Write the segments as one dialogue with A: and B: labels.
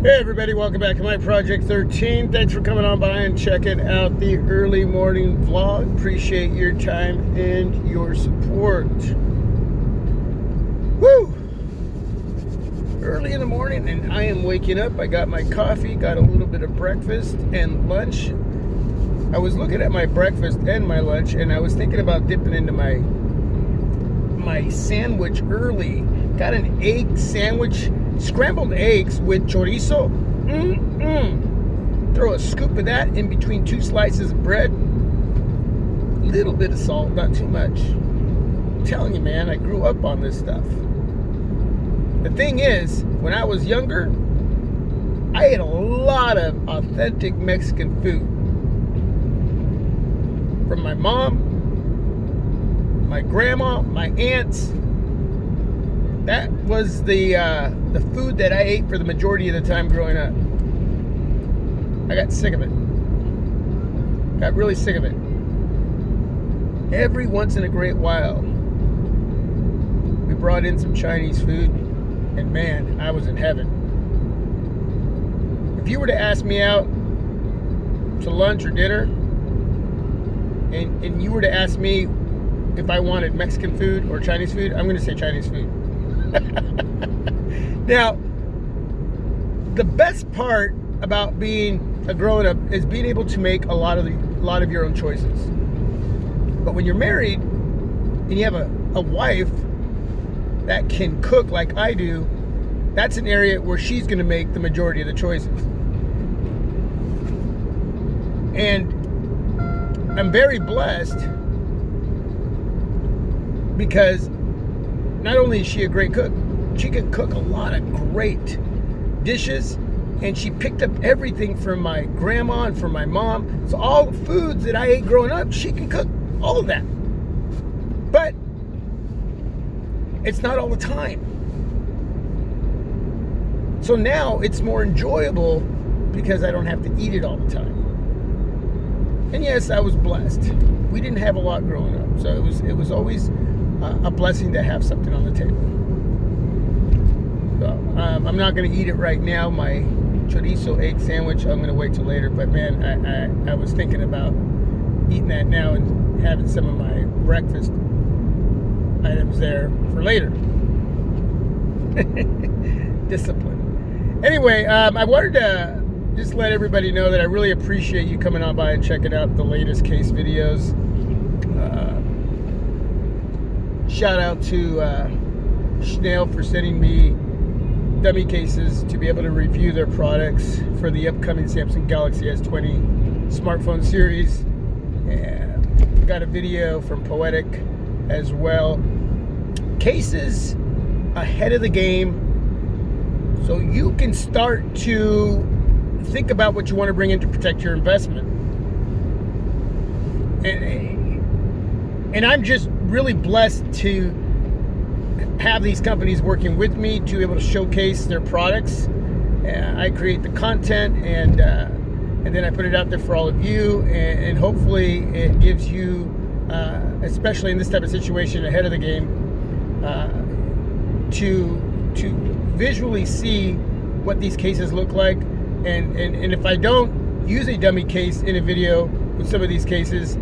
A: Hey everybody, welcome back to my Project 13. Thanks for coming on by and checking out the early morning vlog. Appreciate your time and your support. Woo! Early in the morning and I am waking up. I got my coffee, got a little bit of breakfast and lunch. I was looking at my breakfast and my lunch and I was thinking about dipping into my sandwich early. Got an egg sandwich, scrambled eggs with chorizo. Throw a scoop of that in between two slices of bread. Little bit of salt, not too much. I'm telling you, man, I grew up on this stuff. The thing is, when I was younger, I ate a lot of authentic Mexican food. From my mom, my grandma, my aunts. That was the food that I ate for the majority of the time growing up. I got sick of it. Got really sick of it. Every once in a great while, we brought in some Chinese food, and man, I was in heaven. If you were to ask me out to lunch or dinner, and you were to ask me if I wanted Mexican food or Chinese food, I'm going to say Chinese food. Now, the best part about being a grown-up is being able to make a lot of your own choices. But when you're married and you have a wife that can cook like I do, that's an area where she's going to make the majority of the choices. And I'm very blessed because not only is she a great cook, she can cook a lot of great dishes, and she picked up everything from my grandma and from my mom. So all the foods that I ate growing up, she can cook all of that. But it's not all the time. So now it's more enjoyable because I don't have to eat it all the time. And yes, I was blessed. We didn't have a lot growing up, so it was always a blessing to have something on the table. So, I'm not going to eat it right now, my chorizo egg sandwich. I'm going to wait till later. But man, I was thinking about eating that now and having some of my breakfast items there for later. Discipline. Anyway, I wanted to just let everybody know that I really appreciate you coming on by and checking out the latest case videos. Shout out to Schnell for sending me dummy cases to be able to review their products for the upcoming Samsung Galaxy S20 smartphone series. And got a video from Poetic as well. Cases ahead of the game, so you can start to think about what you want to bring in to protect your investment. And I'm just really blessed to have these companies working with me to be able to showcase their products. I create the content and then I put it out there for all of you, and hopefully it gives you, especially in this type of situation ahead of the game, to visually see what these cases look like. And if I don't use a dummy case in a video with some of these cases,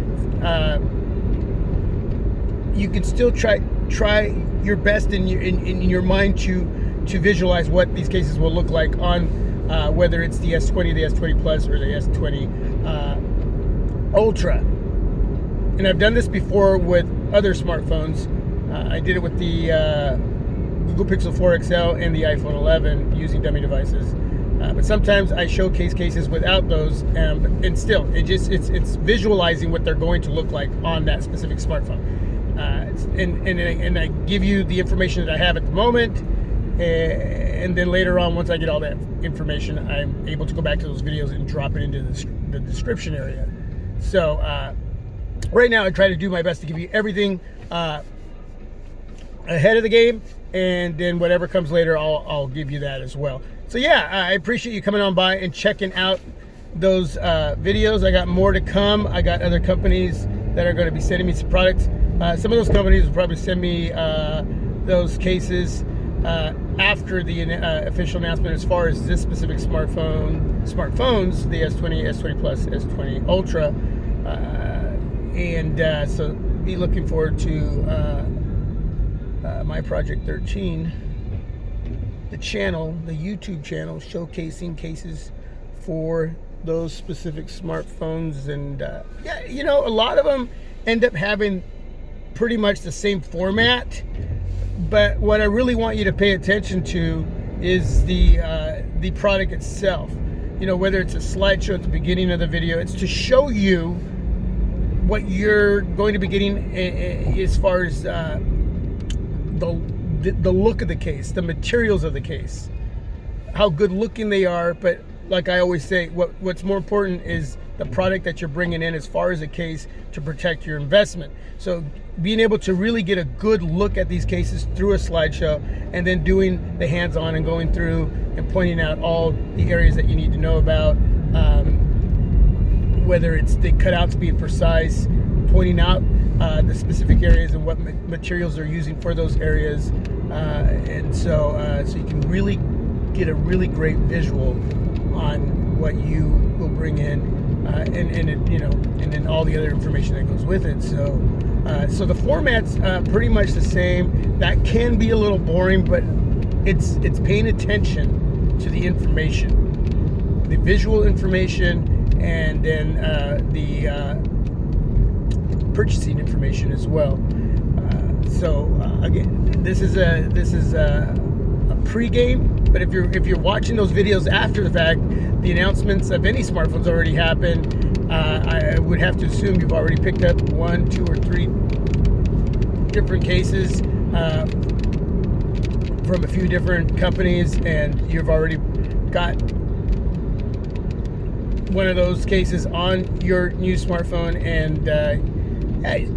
A: you can still try your best in your mind to visualize what these cases will look like on whether it's the S20, the S20 Plus, or the S20 Ultra. And I've done this before with other smartphones. I did it with the Google Pixel 4 XL and the iPhone 11 using dummy devices. But sometimes I showcase cases without those, and still, it's visualizing what they're going to look like on that specific smartphone. And I give you the information that I have at the moment, and then later on, once I get all that information, I'm able to go back to those videos and drop it into the description area. So right now, I try to do my best to give you everything ahead of the game, and then whatever comes later, I'll give you that as well. So yeah, I appreciate you coming on by and checking out those videos. I got more to come. I got other companies that are going to be sending me some products. Some of those companies will probably send me those cases after the official announcement as far as this specific smartphones, the S20, S20 Plus, S20 Ultra, so be looking forward to my Project 13, the channel, the YouTube channel, showcasing cases for those specific smartphones. And yeah, you know, a lot of them end up having pretty much the same format, but what I really want you to pay attention to is the product itself. You know, whether it's a slideshow at the beginning of the video, it's to show you what you're going to be getting as far as the look of the case, the materials of the case, how good looking they are. But like I always say, what's more important is the product that you're bringing in as far as a case to protect your investment. So being able to really get a good look at these cases through a slideshow, and then doing the hands-on and going through and pointing out all the areas that you need to know about, whether it's the cutouts being precise, pointing out the specific areas and what materials they're using for those areas, and so you can really get a really great visual on what you will bring in, and then all the other information that goes with it. So the format's pretty much the same. That can be a little boring, but it's paying attention to the information, the visual information, and then the purchasing information as well. Again, this is a pre-game. But if you're watching those videos after the fact, the announcements of any smartphones already happened. I would have to assume you've already picked up 1, 2, or 3 different cases from a few different companies, and you've already got one of those cases on your new smartphone, and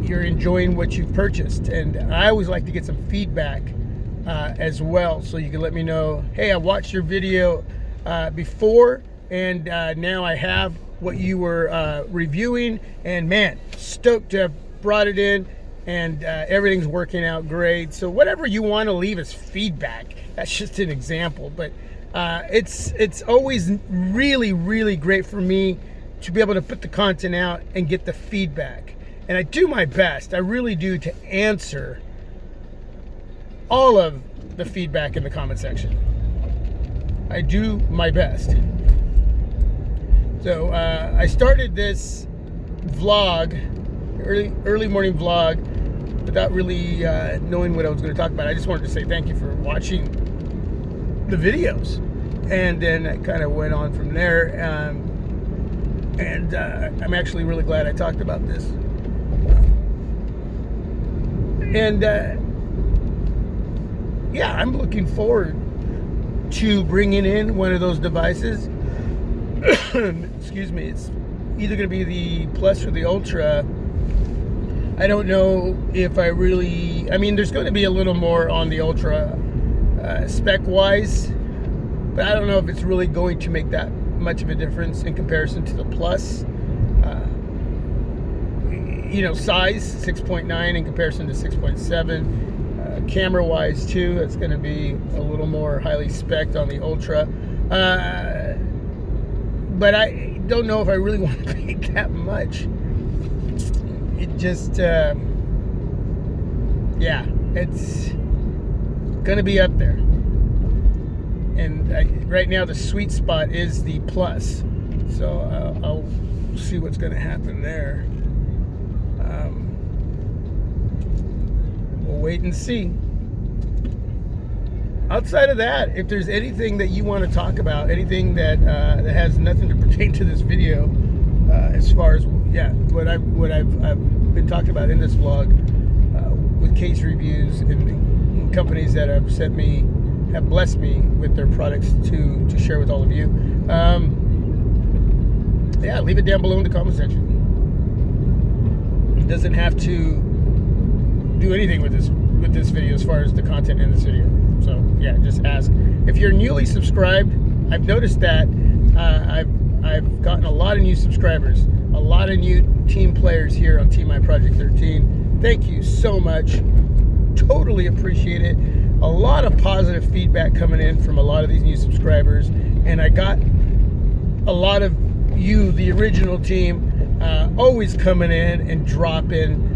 A: you're enjoying what you've purchased. And I always like to get some feedback as well, so you can let me know, hey, I watched your video before, and now I have what you were reviewing, and man, stoked to have brought it in, and everything's working out great. So whatever you want to leave as feedback, that's just an example, but it's always really, really great for me to be able to put the content out and get the feedback. And I do my best, I really do, to answer all of the feedback in the comment section. I do my best. So I started this vlog, early morning vlog, without really knowing what I was going to talk about. I just wanted to say thank you for watching the videos, and then I kind of went on from there. And I'm actually really glad I talked about this. And yeah, I'm looking forward to bringing in one of those devices. Excuse me. It's either going to be the Plus or the Ultra. I don't know if I mean, there's going to be a little more on the Ultra spec-wise, but I don't know if it's really going to make that much of a difference in comparison to the Plus. Size 6.9 in comparison to 6.7. Camera-wise too, it's going to be a little more highly spec'd on the Ultra. But I don't know if I really want to pay that much. It just, yeah, it's going to be up there. And right now the sweet spot is the Plus. So I'll see what's going to happen there. We'll wait and see. Outside of that, if there's anything that you want to talk about, anything that that has nothing to pertain to this video, as far as what I've been talking about in this vlog, with case reviews and companies that have have blessed me with their products to share with all of you, yeah, leave it down below in the comment section. It doesn't have to do anything with this video as far as the content in this video. So yeah, just ask. If you're newly subscribed, I've noticed that I've gotten a lot of new subscribers, a lot of new team players here on Team My Project 13. Thank you so much. Totally appreciate it. a lot of positive feedback coming in from a lot of these new subscribers, and I got a lot of you, the original team, always coming in and dropping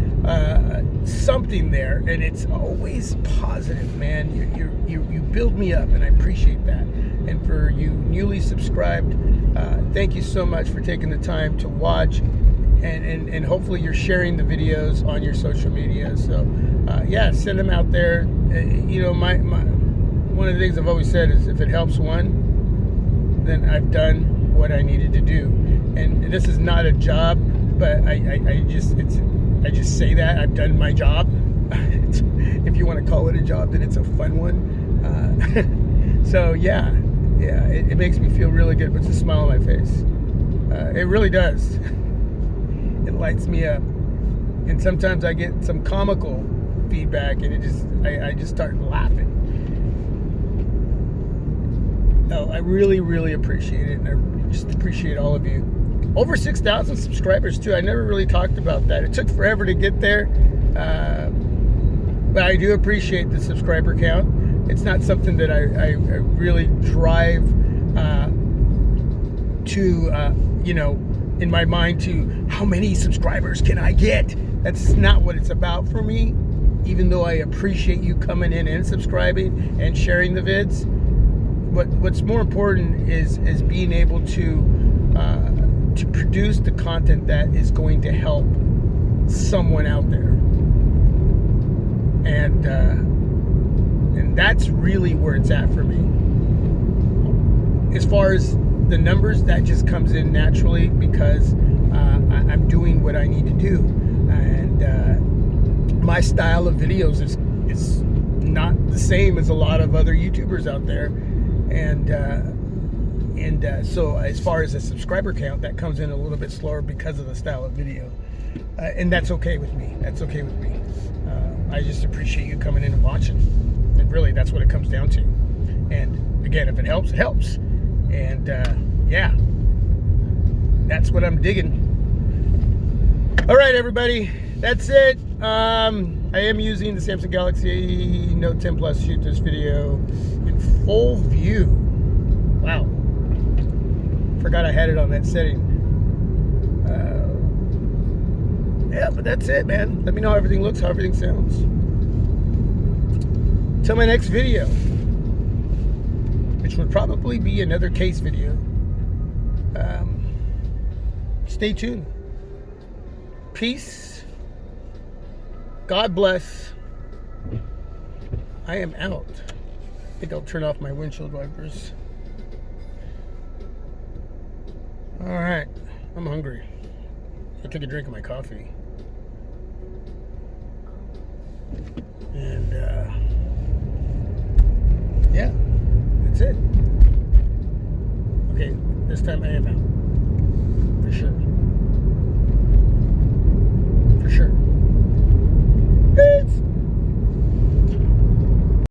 A: something there, and it's always positive, man. You build me up, and I appreciate that. And for you newly subscribed, thank you so much for taking the time to watch, and hopefully you're sharing the videos on your social media. So yeah, send them out there. You know, my one of the things I've always said is, if it helps one, then I've done what I needed to do. And this is not a job, but I just say that I've done my job. If you want to call it a job, then it's a fun one. So yeah, it makes me feel really good. It puts a smile on my face. It really does. It lights me up. And sometimes I get some comical feedback, and I just start laughing. Oh, I really, really appreciate it, and I just appreciate all of you. Over 6,000 subscribers too. I never really talked about that. It took forever to get there, but I do appreciate the subscriber count. It's not something that I really drive to, you know, in my mind, to how many subscribers can I get. That's not what it's about for me, even though I appreciate you coming in and subscribing and sharing the vids. But what's more important is being able to produce the content that is going to help someone out there, and that's really where it's at for me. As far as the numbers, that just comes in naturally because I'm doing what I need to do, and my style of videos is not the same as a lot of other YouTubers out there, and so as far as the subscriber count, that comes in a little bit slower because of the style of video, and that's okay with me. That's okay with me. I just appreciate you coming in and watching, and really that's what it comes down to. And again, if it helps, it helps. And yeah, that's what I'm digging. All right, everybody, that's it. I am using the Samsung Galaxy Note 10 Plus to shoot this video in full view. Wow, forgot I had it on that setting. Yeah, but that's it, man. Let me know how everything looks, how everything sounds. Till my next video, which would probably be another case video. Stay tuned. Peace. God bless. I am out. I think I'll turn off my windshield wipers. All right, I'm hungry. I took a drink of my coffee. And yeah, that's it. Okay, this time I am out. For sure.